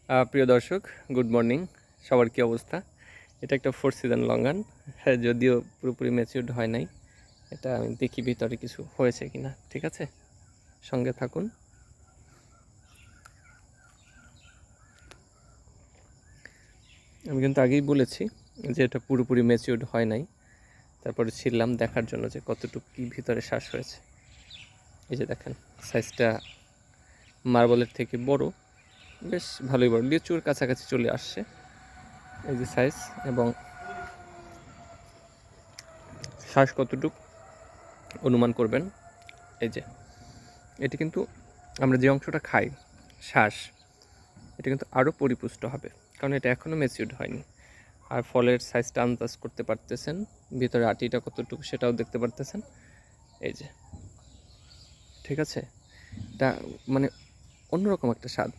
প্রিয় দর্শক, good morning. সবার কী অবস্থা? এটা একটা 4 সিজন লঙ্ঘন, হ্যাঁ, যদিও পুরোপুরি ম্যাচিউরড হয় নাই। এটা আমি দেখি ভিতরে কিছু হয়েছে কিনা। ঠিক আছে, সঙ্গে থাকুন। আমি কিন্তু আগেই বলেছি যে এটা পুরোপুরি ম্যাচিউরড হয় নাই। তারপরে ছিললাম দেখার জন্য যে কতটুকু কী ভিতরে শ্বাস হয়েছে। এই যে দেখেন, সাইজটা মার্বলের থেকে বড়, বেশ ভালোই বড়, লিচুর কাছাকাছি চলে আসছে। এই যে সাইজ, এবং শ্বাস কতটুকু অনুমান করবেন। এই যে এটি কিন্তু আমরা যে অংশটা খাই, শ্বাস, এটা কিন্তু আরও পরিপুষ্ট হবে, কারণ এটা এখনও ম্যাচিউরড হয়নি। আর ফলের সাইজটা আন্দাজ করতে পারতেছেন, ভিতরে আটিটা কতটুকু সেটাও দেখতে পারতেছেন। এই যে, ঠিক আছে, এটা মানে অন্যরকম একটা স্বাদ।